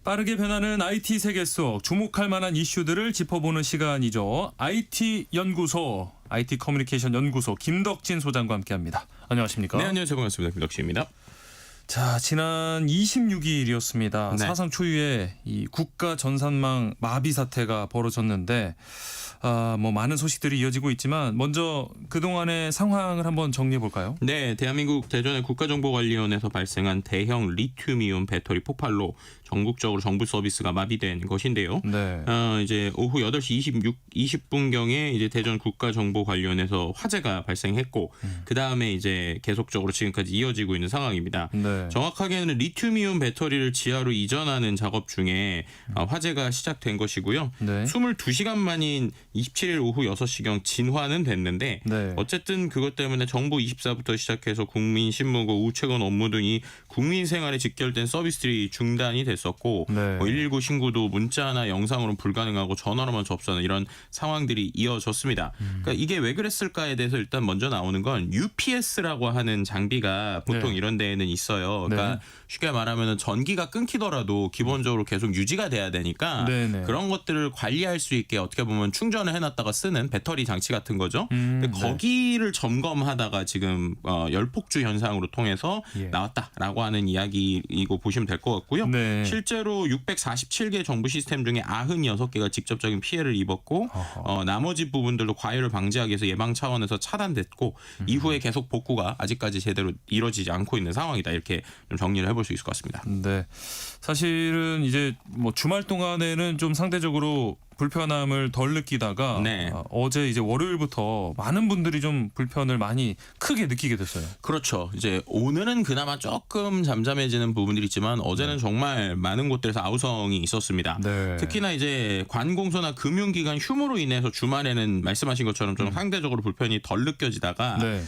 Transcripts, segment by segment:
빠르게 변하는 IT 세계 속 주목할 만한 이슈들을 짚어보는 시간이죠. IT 연구소, IT 커뮤니케이션 연구소 김덕진 소장과 함께합니다. 안녕하십니까? 네, 안녕하세요. 반갑습니다. 김덕진입니다. 자, 지난 26일이었습니다. 네. 사상 초유의 이 국가 전산망 마비 사태가 벌어졌는데 뭐 많은 소식들이 이어지고 있지만 먼저 그동안의 상황을 한번 정리해 볼까요? 네, 대한민국 대전의 국가정보관리원에서 발생한 대형 리튬이온 배터리 폭발로 전국적으로 정부 서비스가 마비된 것인데요. 네. 이제 오후 8시 20분경에 이제 대전 국가정보관리원에서 화재가 발생했고 그 다음에 이제 계속적으로 지금까지 이어지고 있는 상황입니다. 네. 정확하게는 리튬이온 배터리를 지하로 이전하는 작업 중에 화재가 시작된 것이고요. 네. 22시간 만인 27일 오후 6시경 진화는 됐는데 네. 어쨌든 그것 때문에 정보24부터 시작해서 국민신문고 우체권 업무 등이 국민 생활에 직결된 서비스들이 중단이 됐었고 네. 119 신고도 문자나 영상으로는 불가능하고 전화로만 접수하는 이런 상황들이 이어졌습니다. 그러니까 이게 왜 그랬을까에 대해서 일단 먼저 나오는 건 UPS라고 하는 장비가 보통 네. 이런 데에는 있어요. 그러니까 네. 쉽게 말하면 전기가 끊기더라도 기본적으로 계속 유지가 돼야 되니까 네, 네. 그런 것들을 관리할 수 있게 어떻게 보면 충전을 해놨다가 쓰는 배터리 장치 같은 거죠. 근데 거기를 점검하다가 지금 열폭주 현상으로 통해서 예. 나왔다라고 하는 이야기이고 보시면 될 것 같고요. 네. 실제로 647개 정부 시스템 중에 96개가 직접적인 피해를 입었고 나머지 부분들도 과열을 방지하기 위해서 예방 차원에서 차단됐고 이후에 계속 복구가 아직까지 제대로 이루어지지 않고 있는 상황이다. 이렇게 좀 정리를 해볼 수 있을 것 같습니다. 네. 사실은 이제 뭐 주말 동안에는 좀 상대적으로 불편함을 덜 느끼다가 네. 어제 이제 월요일부터 많은 분들이 좀 불편을 많이 크게 느끼게 됐어요. 그렇죠. 이제 오늘은 그나마 조금 잠잠해지는 부분들이 있지만 어제는 정말 많은 곳들에서 아우성이 있었습니다. 네. 특히나 이제 관공서나 금융기관 휴무로 인해서 주말에는 말씀하신 것처럼 좀 상대적으로 불편이 덜 느껴지다가 네.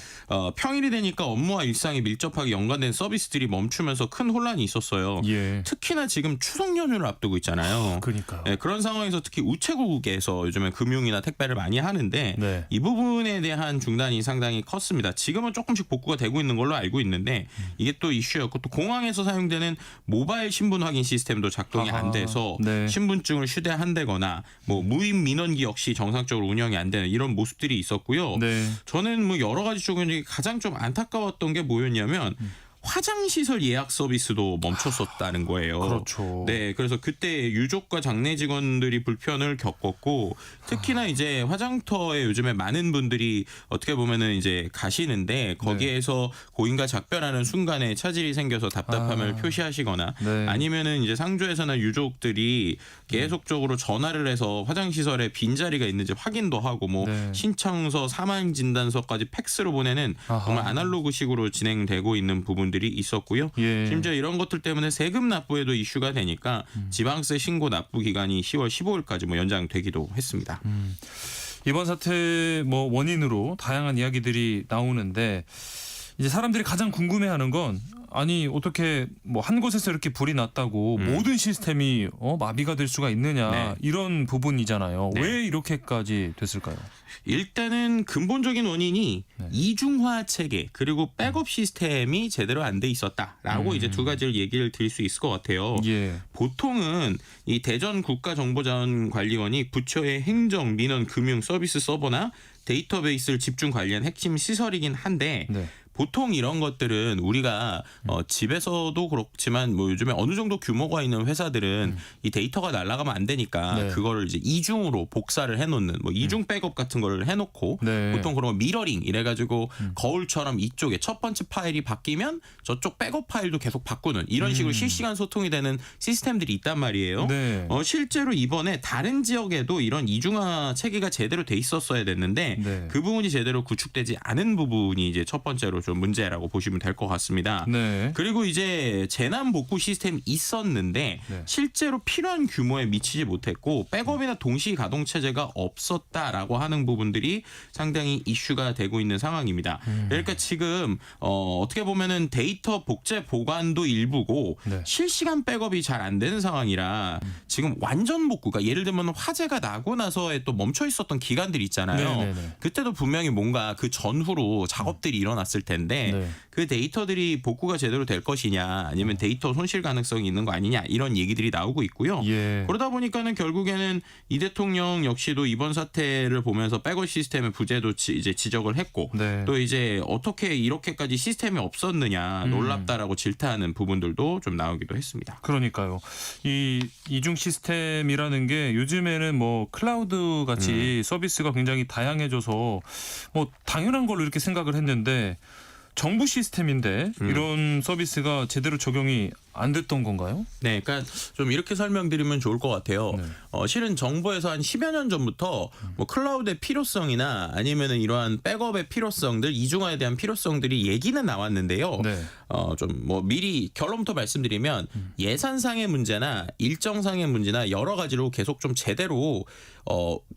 평일이 되니까 업무와 일상이 밀접하게 연관된 서비스들이 멈추면서 큰 혼란이 있었어요. 예. 특히나 지금 추석 연휴를 앞두고 있잖아요. 그러니까요. 네, 그런 상황에서 특히 우체국에서 요즘에 금융이나 택배를 많이 하는데 네. 이 부분에 대한 중단이 상당히 컸습니다. 지금은 조금씩 복구가 되고 있는 걸로 알고 있는데 이게 또 이슈였고 또 공항에서 사용되는 모바일 신분 확인 시스템도 작동이 안 돼서 네. 신분증을 휴대한다거나 뭐 무인 민원기 역시 정상적으로 운영이 안 되는 이런 모습들이 있었고요. 네. 저는 저는 뭐 여러 가지 쪽은 가장 좀 안타까웠던 게 뭐였냐면 화장시설 예약 서비스도 멈췄었다는 거예요. 그렇죠. 네, 그래서 그때 유족과 장례 직원들이 불편을 겪었고 특히나 이제 화장터에 요즘에 많은 분들이 어떻게 보면은 이제 가시는데 거기에서 고인과 작별하는 순간에 차질이 생겨서 답답함을 표시하시거나 네. 아니면은 이제 상조에서나 유족들이 계속적으로 전화를 해서 화장시설에 빈자리가 있는지 확인도 하고 뭐 네. 신청서, 사망 진단서까지 팩스로 보내는 정말 아날로그식으로 진행되고 있는 부분들이 있었고요. 예. 심지어 이런 것들 때문에 세금 납부에도 이슈가 되니까 지방세 신고 납부 기간이 10월 15일까지 뭐 연장되기도 했습니다. 이번 사태 뭐 원인으로 다양한 이야기들이 나오는데 이제 사람들이 가장 궁금해하는 건 아니 어떻게 뭐 한 곳에서 이렇게 불이 났다고 모든 시스템이 마비가 될 수가 있느냐 네. 이런 부분이잖아요. 네. 왜 이렇게까지 됐을까요? 일단은 근본적인 원인이 이중화 체계 그리고 백업 시스템이 제대로 안 돼 있었다라고 이제 두 가지를 얘기를 드릴 수 있을 것 같아요. 예. 보통은 이 대전 국가정보자원관리원이 부처의 행정, 민원, 금융, 서비스 서버나 데이터베이스를 집중 관리한 핵심 시설이긴 한데 네. 보통 이런 것들은 우리가 집에서도 그렇지만 뭐 요즘에 어느 정도 규모가 있는 회사들은 이 데이터가 날아가면 안 되니까 네. 그거를 이제 이중으로 복사를 해놓는 뭐 이중 백업 같은 거를 해놓고 네. 보통 그런 거 미러링 이래가지고 거울처럼 이쪽에 첫 번째 파일이 바뀌면 저쪽 백업 파일도 계속 바꾸는 이런 식으로 실시간 소통이 되는 시스템들이 있단 말이에요. 네. 실제로 이번에 다른 지역에도 이런 이중화 체계가 제대로 돼 있었어야 됐는데 네. 그 부분이 제대로 구축되지 않은 부분이 이제 첫 번째로 좀 문제라고 보시면 될 것 같습니다. 네. 그리고 이제 재난 복구 시스템이 있었는데 네. 실제로 필요한 규모에 미치지 못했고 백업이나 동시 가동 체제가 없었다라고 하는 부분들이 상당히 이슈가 되고 있는 상황입니다. 그러니까 지금 어떻게 보면은 데이터 복제 보관도 일부고 네. 실시간 백업이 잘 안 되는 상황이라 지금 완전 복구가 예를 들면 화재가 나고 나서에 또 멈춰 있었던 기간들이 있잖아요. 네네네. 그때도 분명히 뭔가 그 전후로 작업들이 일어났을 텐데 네. 그 데이터들이 복구가 제대로 될 것이냐 아니면 데이터 손실 가능성이 있는 거 아니냐 이런 얘기들이 나오고 있고요. 예. 그러다 보니까는 결국에는 이 대통령 역시도 이번 사태를 보면서 백업 시스템의 부재도 이제 지적을 했고 네. 또 이제 어떻게 이렇게까지 시스템이 없었느냐 놀랍다라고 질타하는 부분들도 좀 나오기도 했습니다. 그러니까요. 이 이중 시스템이라는 게 요즘에는 뭐 클라우드 같이 서비스가 굉장히 다양해져서 뭐 당연한 걸로 이렇게 생각을 했는데 정부 시스템인데 이런 서비스가 제대로 적용이 안 됐던 건가요? 네, 그러니까 좀 이렇게 설명드리면 좋을 것 같아요. 네. 실은 정부에서 한 10여 년 전부터 뭐 클라우드의 필요성이나 아니면은 이러한 백업의 필요성들, 이중화에 대한 필요성들이 얘기는 나왔는데요. 네. 좀 뭐 미리 결론부터 말씀드리면 예산상의 문제나 일정상의 문제나 여러 가지로 계속 좀 제대로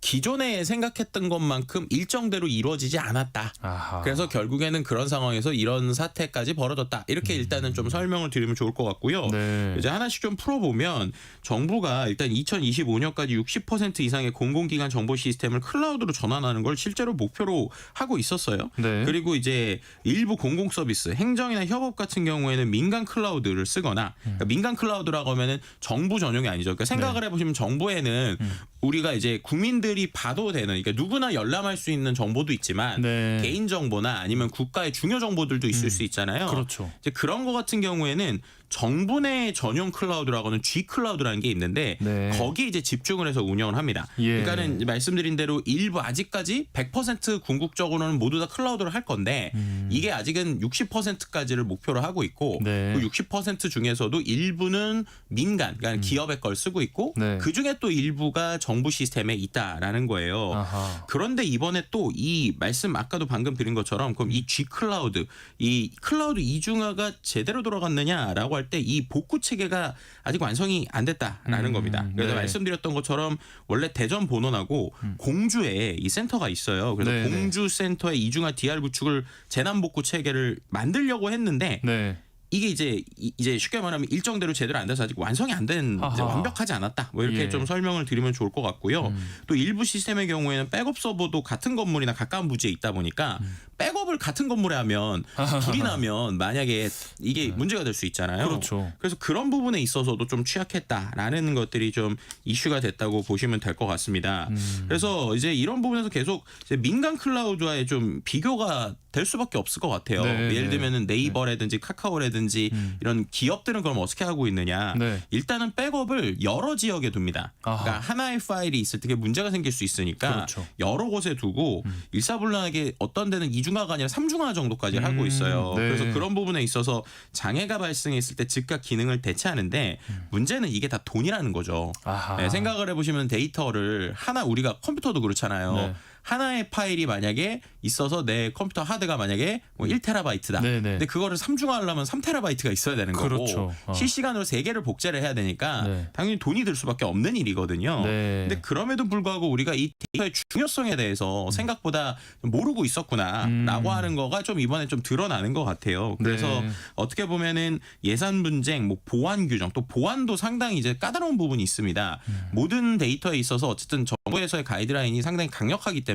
기존에 생각했던 것만큼 일정대로 이루어지지 않았다. 아하. 그래서 결국에는 그런 상황에서 이런 사태까지 벌어졌다. 이렇게 일단은 좀 설명을 드리면 좋을 것 같고요. 네. 이제 하나씩 좀 풀어보면 정부가 일단 2025년까지 60% 이상의 공공기관 정보 시스템을 클라우드로 전환하는 걸 실제로 목표로 하고 있었어요. 네. 그리고 이제 일부 공공 서비스, 행정이나 협업 같은 경우에는 민간 클라우드를 쓰거나 그러니까 민간 클라우드라고 하면은 정부 전용이 아니죠. 그러니까 생각을 해보시면 정부에는 우리가 이제 국민들이 봐도 되는, 그러니까 누구나 열람할 수 있는 정보도 있지만 네. 개인 정보나 아니면 국가의 중요 정보들도 있을 수 있잖아요. 그렇죠. 이제 그런 거 같은 경우에는 정부 내 전용 클라우드라고 하는 G 클라우드라는 게 있는데 네. 거기에 이제 집중을 해서 운영을 합니다. 예. 그러니까는 이제 말씀드린 대로 일부 아직까지 100% 궁극적으로는 모두 다 클라우드를 할 건데 이게 아직은 60%까지를 목표로 하고 있고 네. 그 60% 중에서도 일부는 민간, 그러니까 기업의 걸 쓰고 있고 네. 그 중에 또 일부가 정부 시스템에 있다라는 거예요. 아하. 그런데 이번에 또 이 말씀 아까도 방금 드린 것처럼 그럼 이 G 클라우드, 이 클라우드 이중화가 제대로 돌아갔느냐라고 할 때 이 복구 체계가 아직 완성이 안 됐다라는 겁니다. 그래서 네. 말씀드렸던 것처럼 원래 대전 본원하고 공주에 이 센터가 있어요. 그래서 네, 공주 센터의 이중화 DR 구축을 재난 복구 체계를 만들려고 했는데 네. 이게 이제 쉽게 말하면 일정대로 제대로 안 돼서 아직 완성이 안 된, 아하. 완벽하지 않았다. 뭐 이렇게 예. 좀 설명을 드리면 좋을 것 같고요. 또 일부 시스템의 경우에는 백업 서버도 같은 건물이나 가까운 부지에 있다 보니까 백업을 같은 건물에 하면 불이 나면 만약에 이게 문제가 될 수 있잖아요. 그렇죠. 그래서 그런 부분에 있어서도 좀 취약했다라는 것들이 좀 이슈가 됐다고 보시면 될 것 같습니다. 그래서 이제 이런 부분에서 계속 이제 민간 클라우드와의 좀 비교가 될 수밖에 없을 것 같아요. 네, 예를 네. 들면은 네이버라든지 카카오라든지 이런 기업들은 그럼 어떻게 하고 있느냐? 네. 일단은 백업을 여러 지역에 둡니다. 아하. 그러니까 하나의 파일이 있을 때 문제가 생길 수 있으니까 그렇죠. 여러 곳에 두고 일사불란하게 어떤 데는 이중화가 아니라 삼중화 정도까지 하고 있어요. 네. 그래서 그런 부분에 있어서 장애가 발생했을 때 즉각 기능을 대체하는데 문제는 이게 다 돈이라는 거죠. 아하. 네, 생각을 해보시면 데이터를 하나, 우리가 컴퓨터도 그렇잖아요. 네. 하나의 파일이 만약에 있어서 내 컴퓨터 하드가 만약에 뭐 1테라바이트다. 네네. 근데 그거를 삼중화하려면 3테라바이트가 있어야 되는 거고 그렇죠. 실시간으로 3개를 복제를 해야 되니까 네. 당연히 돈이 들 수밖에 없는 일이거든요. 네. 근데 그럼에도 불구하고 우리가 이 데이터의 중요성에 대해서 생각보다 모르고 있었구나라고 하는 거가 좀 이번에 좀 드러나는 것 같아요. 그래서 네. 어떻게 보면은 예산 분쟁, 뭐 보안 규정, 또 보안도 상당히 이제 까다로운 부분이 있습니다. 모든 데이터에 있어서 어쨌든 정부에서의 가이드라인이 상당히 강력하기 때문에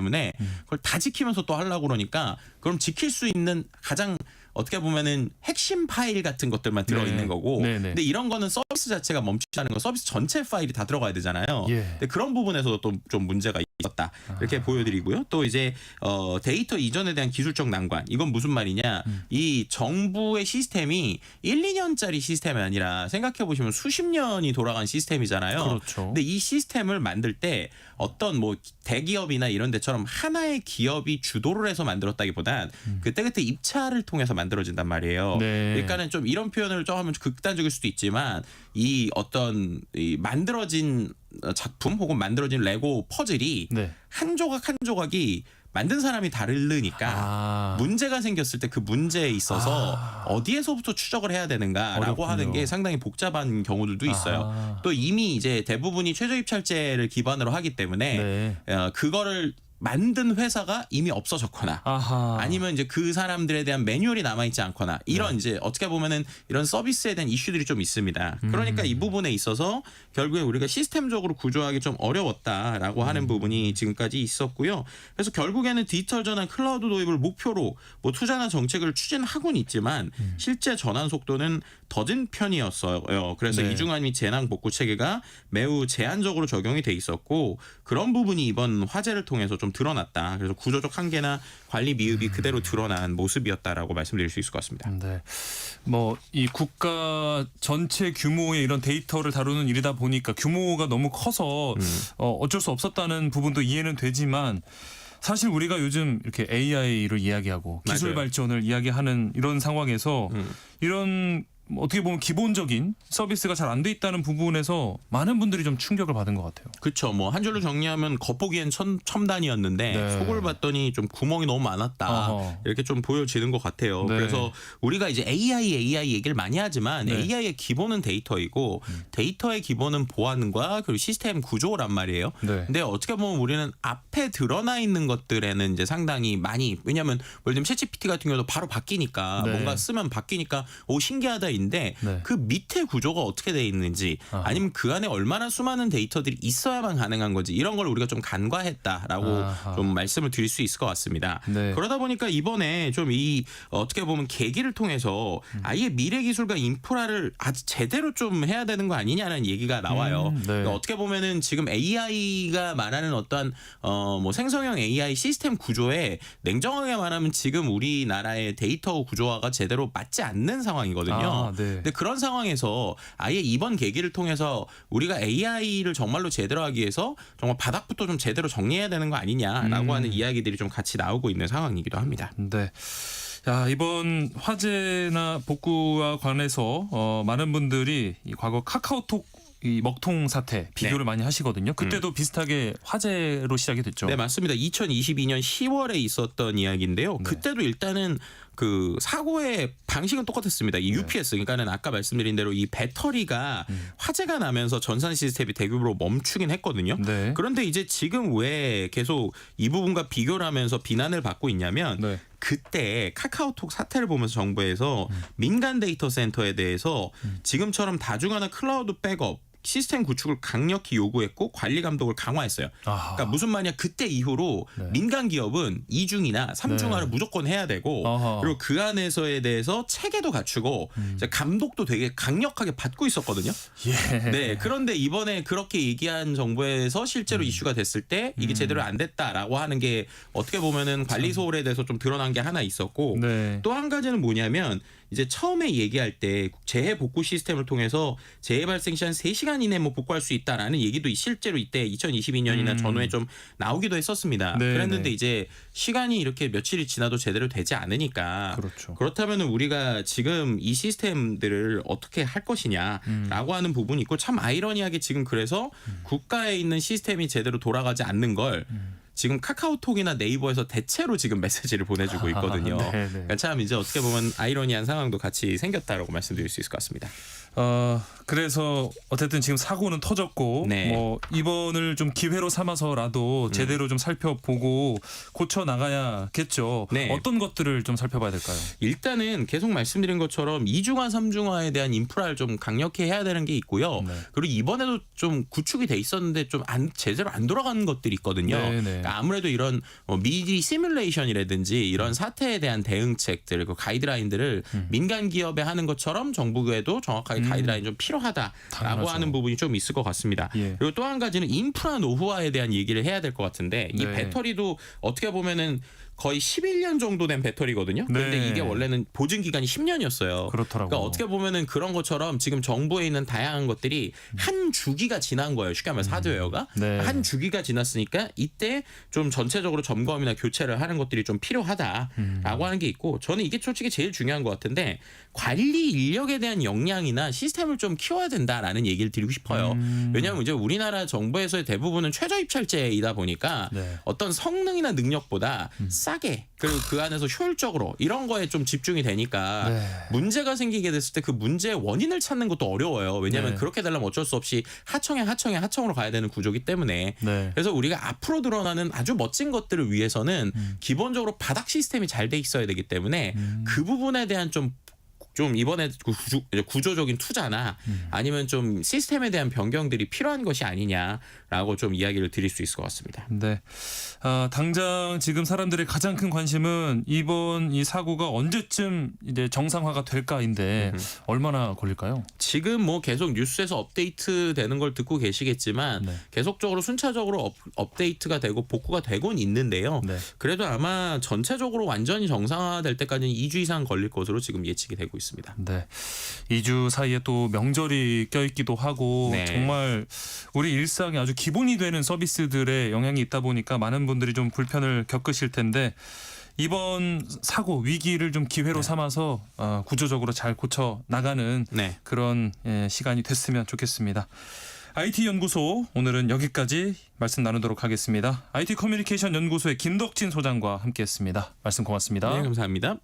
그걸 다 지키면서 또 하려고 그러니까 그럼 지킬 수 있는 가장 어떻게 보면은 핵심 파일 같은 것들만 들어있는 네. 거고 네, 네. 근데 이런 거는 서비스 자체가 멈추지 않은 거 서비스 전체 파일이 다 들어가야 되잖아요. 예. 근데 그런 부분에서도 또 좀 문제가 있었다. 이렇게 보여드리고요. 또 이제 데이터 이전에 대한 기술적 난관. 이건 무슨 말이냐. 이 정부의 시스템이 1, 2년짜리 시스템이 아니라 생각해 보시면 수십 년이 돌아간 시스템이잖아요. 그렇죠. 근데 이 시스템을 만들 때 어떤 뭐 대기업이나 이런 데처럼 하나의 기업이 주도를 해서 만들었다기보단 그때그때 입찰을 통해서 만들어진단 말이에요. 네. 그러니까는 좀 이런 표현을 좀 하면 극단적일 수도 있지만 이 어떤 이 만들어진 작품 혹은 만들어진 레고 퍼즐이 네. 한 조각 한 조각이 만든 사람이 다르니까 문제가 생겼을 때 그 문제에 있어서 어디에서부터 추적을 해야 되는가라고 어렵군요. 하는 게 상당히 복잡한 경우들도 있어요. 또 이미 이제 대부분이 최저입찰제를 기반으로 하기 때문에 네. 그거를 만든 회사가 이미 없어졌거나 아하. 아니면 이제 그 사람들에 대한 매뉴얼이 남아있지 않거나 이런 이제 어떻게 보면은 이런 서비스에 대한 이슈들이 좀 있습니다. 그러니까 이 부분에 있어서 결국에 우리가 시스템적으로 구조하기 좀 어려웠다라고 하는 부분이 지금까지 있었고요. 그래서 결국에는 디지털 전환 클라우드 도입을 목표로 뭐 투자나 정책을 추진하고는 있지만 실제 전환 속도는 더딘 편이었어요. 그래서 네. 이중환 및 재난 복구 체계가 매우 제한적으로 적용이 돼 있었고 그런 부분이 이번 화재를 통해서 좀 드러났다. 그래서 구조적 한계나 관리 미흡이 그대로 드러난 모습이었다라고 말씀드릴 수 있을 것 같습니다. 네. 뭐 이 국가 전체 규모의 이런 데이터를 다루는 일이다 보니까 규모가 너무 커서 어쩔 수 없었다는 부분도 이해는 되지만 사실 우리가 요즘 이렇게 AI를 이야기하고 기술 맞아요. 발전을 이야기하는 이런 상황에서 이런 어떻게 보면 기본적인 서비스가 잘 안 돼 있다는 부분에서 많은 분들이 좀 충격을 받은 것 같아요. 그렇죠. 뭐 한 줄로 정리하면 겉보기엔 첨단이었는데 네. 속을 봤더니 좀 구멍이 너무 많았다. 어허. 이렇게 좀 보여지는 것 같아요. 네. 그래서 우리가 이제 AI 얘기를 많이 하지만 네. AI의 기본은 데이터이고 데이터의 기본은 보안과 그리고 시스템 구조란 말이에요. 네. 근데 어떻게 보면 우리는 앞에 드러나 있는 것들에는 이제 상당히 많이 왜냐하면 예를 들면 챗GPT 같은 경우도 바로 바뀌니까 네. 뭔가 쓰면 바뀌니까 오 신기하다인데 네. 그 밑에 구조가 어떻게 돼 있는지 아하. 아니면 그 안에 얼마나 수많은 데이터들이 있어야만 가능한 건지 이런 걸 우리가 좀 간과했다라고 아하. 좀 말씀을 드릴 수 있을 것 같습니다. 네. 그러다 보니까 이번에 좀 이 어떻게 보면 계기를 통해서 아예 미래 기술과 인프라를 아주 제대로 좀 해야 되는 거 아니냐는 얘기가 나와요. 네. 그러니까 어떻게 보면은 지금 AI가 말하는 어떠한 뭐 생성형 AI 시스템 구조에 냉정하게 말하면 지금 우리나라의 데이터 구조화가 제대로 맞지 않는 상황이거든요. 아, 네. 근데 그런 상황에서 아예 이번 계기를 통해서 우리가 AI를 정말로 제대로 하기 위해서 정말 바닥부터 좀 제대로 정리해야 되는 거 아니냐라고 하는 이야기들이 좀 같이 나오고 있는 상황이기도 합니다. 네. 야, 이번 화재나 복구와 관해서 많은 분들이 이 과거 카카오톡 이 먹통 사태 비교를 많이 하시거든요. 그때도 비슷하게 화재로 시작이 됐죠. 네, 맞습니다. 2022년 10월에 있었던 이야기인데요. 네. 그때도 일단은 그 사고의 방식은 똑같았습니다. 이 UPS 그러니까는 아까 말씀드린 대로 이 배터리가 화재가 나면서 전산 시스템이 대규모로 멈추긴 했거든요. 네. 그런데 이제 지금 왜 계속 이 부분과 비교를 하면서 비난을 받고 있냐면 네. 그때 카카오톡 사태를 보면서 정부에서 민간 데이터 센터에 대해서 지금처럼 다중화나 클라우드 백업 시스템 구축을 강력히 요구했고 관리 감독을 강화했어요. 아하. 그러니까 무슨 말이냐 그때 이후로 네. 민간 기업은 2중이나 3중화를 네. 무조건 해야 되고 아하. 그리고 그 안에서에 대해서 체계도 갖추고 이제 감독도 되게 강력하게 받고 있었거든요. 예. 네. 그런데 이번에 그렇게 얘기한 정부에서 실제로 이슈가 됐을 때 이게 제대로 안 됐다라고 하는 게 어떻게 보면은 관리 소홀에 대해서 좀 드러난 게 하나 있었고 네. 또 한 가지는 뭐냐면 이제 처음에 얘기할 때 재해 복구 시스템을 통해서 재해 발생 시 한 3시간 이내 뭐 복구할 수 있다라는 얘기도 실제로 이때 2022년이나 전후에 좀 나오기도 했었습니다. 네, 그랬는데 네. 이제 시간이 이렇게 며칠이 지나도 제대로 되지 않으니까 그렇죠. 그렇다면 우리가 지금 이 시스템들을 어떻게 할 것이냐라고 하는 부분이 있고 참 아이러니하게 지금 그래서 국가에 있는 시스템이 제대로 돌아가지 않는 걸 지금 카카오톡이나 네이버에서 대체로 지금 메시지를 보내주고 있거든요. 네, 네. 그러니까 참 이제 어떻게 보면 아이러니한 상황도 같이 생겼다라고 말씀드릴 수 있을 것 같습니다. 그래서 어쨌든 지금 사고는 터졌고 네. 뭐 이번을 좀 기회로 삼아서라도 제대로 좀 살펴보고 고쳐 나가야겠죠. 네. 어떤 것들을 좀 살펴봐야 될까요? 일단은 계속 말씀드린 것처럼 2중화, 3중화에 대한 인프라를 좀 강력히 해야 되는 게 있고요. 네. 그리고 이번에도 좀 구축이 돼 있었는데 좀 제대로 안 돌아가는 것들이 있거든요. 네, 네. 그러니까 아무래도 이런 미리 시뮬레이션이라든지 이런 사태에 대한 대응책들, 그 가이드라인들을 민간 기업에 하는 것처럼 정부에도 정확하게 가이드라인 좀 필요하다라고 당연하죠. 하는 부분이 좀 있을 것 같습니다. 예. 그리고 또 한 가지는 인프라 노후화에 대한 얘기를 해야 될 것 같은데 이 네. 배터리도 어떻게 보면은 거의 11년 정도 된 배터리거든요. 그런데 네. 이게 원래는 보증 기간이 10년이었어요. 그렇더라고요. 그러니까 어떻게 보면은 그런 것처럼 지금 정부에 있는 다양한 것들이 한 주기가 지난 거예요. 쉽게 말해서 하드웨어가 네. 한 주기가 지났으니까 이때 좀 전체적으로 점검이나 교체를 하는 것들이 좀 필요하다라고 하는 게 있고 저는 이게 솔직히 제일 중요한 것 같은데 관리 인력에 대한 역량이나 시스템을 좀 키워야 된다라는 얘기를 드리고 싶어요. 왜냐하면 이제 우리나라 정부에서의 대부분은 최저 입찰제이다 보니까 네. 어떤 성능이나 능력보다 싸게 그리고 그 안에서 효율적으로 이런 거에 좀 집중이 되니까 네. 문제가 생기게 됐을 때 그 문제의 원인을 찾는 것도 어려워요. 왜냐하면 네. 그렇게 되려면 어쩔 수 없이 하청으로 가야 되는 구조기 때문에 네. 그래서 우리가 앞으로 드러나는 아주 멋진 것들을 위해서는 기본적으로 바닥 시스템이 잘 돼 있어야 되기 때문에 그 부분에 대한 좀 이번에 구조적인 투자나 아니면 좀 시스템에 대한 변경들이 필요한 것이 아니냐라고 좀 이야기를 드릴 수 있을 것 같습니다. 네. 당장 지금 사람들의 가장 큰 관심은 이번 이 사고가 언제쯤 이제 정상화가 될까인데 얼마나 걸릴까요? 지금 뭐 계속 뉴스에서 업데이트 되는 걸 듣고 계시겠지만 네. 계속적으로 순차적으로 업데이트가 되고 복구가 되곤 있는데요. 네. 그래도 아마 전체적으로 완전히 정상화될 때까지는 2주 이상 걸릴 것으로 지금 예측이 되고 있습니다. 네. 2주 사이에 또 명절이 껴있기도 하고 네. 정말 우리 일상에 아주 기본이 되는 서비스들의 영향이 있다 보니까 많은 분들이 좀 불편을 겪으실 텐데 이번 사고 위기를 좀 기회로 삼아서 구조적으로 잘 고쳐 나가는 네. 그런 시간이 됐으면 좋겠습니다. IT 연구소 오늘은 여기까지 말씀 나누도록 하겠습니다. IT 커뮤니케이션 연구소의 김덕진 소장과 함께했습니다. 말씀 고맙습니다. 네, 감사합니다.